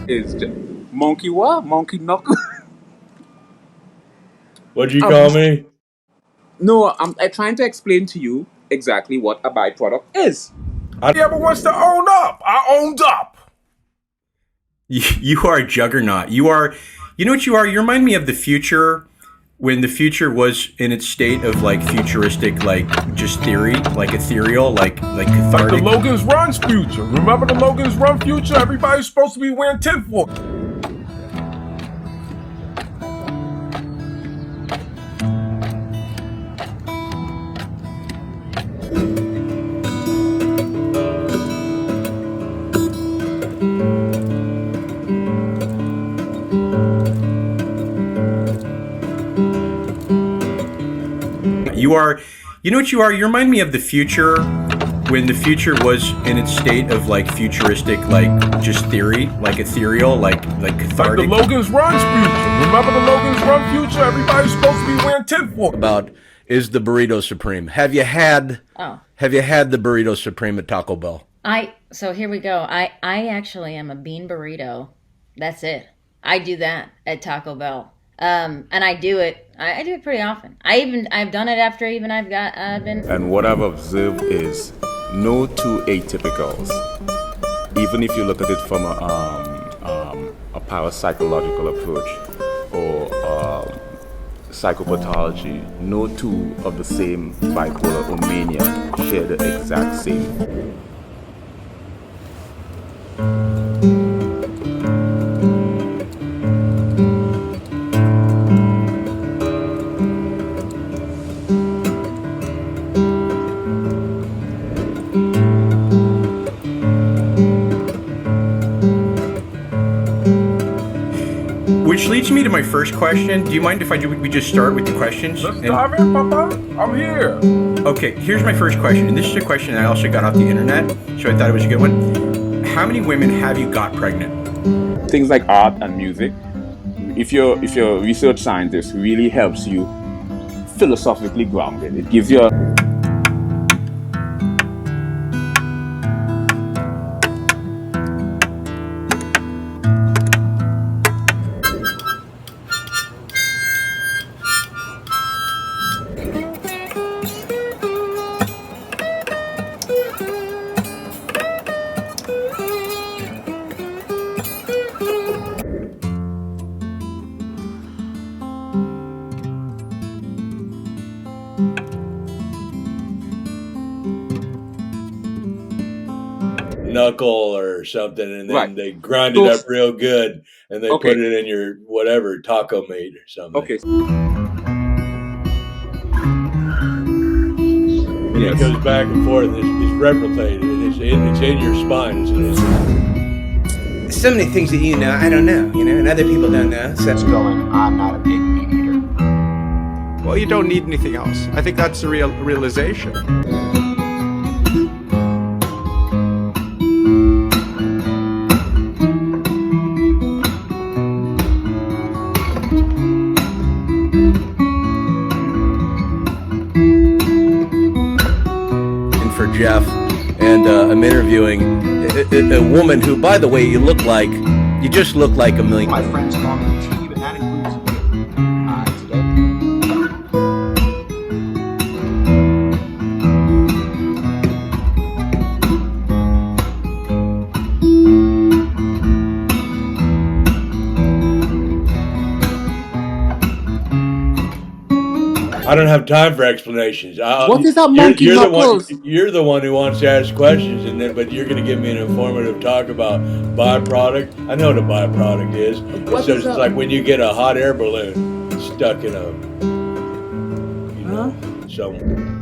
is monkey what? Monkey knuckle? What'd you call me? No, I'm trying to explain to you exactly what a byproduct is. He ever wants to own up. I owned up. You are a juggernaut. You know what you are? You remind me of the future, when the future was in its state of like futuristic, like just theory, like ethereal, like cathartic. Like the Logan's Run's future. Remember the Logan's Run future? Everybody's supposed to be wearing tinfoil. You know what you are? You remind me of the future, when the future was in its state of like futuristic, like just theory, like ethereal, like cathartic. Like the Logan's Run's future. Remember the Logan's Run future? Everybody's supposed to be wearing tinfoil. About is the burrito supreme. Have you had the burrito supreme at Taco Bell? So here we go. I actually am a bean burrito. That's it. I do that at Taco Bell. And I do it pretty often. I've done it after even I've been. And what I've observed is no two atypicals, even if you look at it from a parapsychological approach or psychopathology, no two of the same bipolar or mania share the exact same. Which leads me to my first question. Do you mind if we just start with the questions? Let's dive in, Papa. I'm here. Okay, here's my first question, and this is a question I also got off the internet, so I thought it was a good one. How many women have you got pregnant? Things like art and music. If you're a research scientist, really helps you philosophically grounded. It gives you knuckle or something, and then Right. they grind it up real good, and they Okay. put it in your whatever taco meat or something. okay. And it goes back and forth. It's replicated. It's in your spine. So many things that you know, I don't know, and other people don't know. So It's going, I'm not a big meat eater. Well, you don't need anything else. I think that's the realization. For Jeff, and I'm interviewing a woman who, by the way, you just look like a million. My friends call me T, but that includes today. I don't have time for explanations. What is that monkey knuckles? You're the one who wants to ask questions, but you're going to give me an informative talk about byproduct. I know what a byproduct is. It's like when you get a hot air balloon stuck in a, somewhere.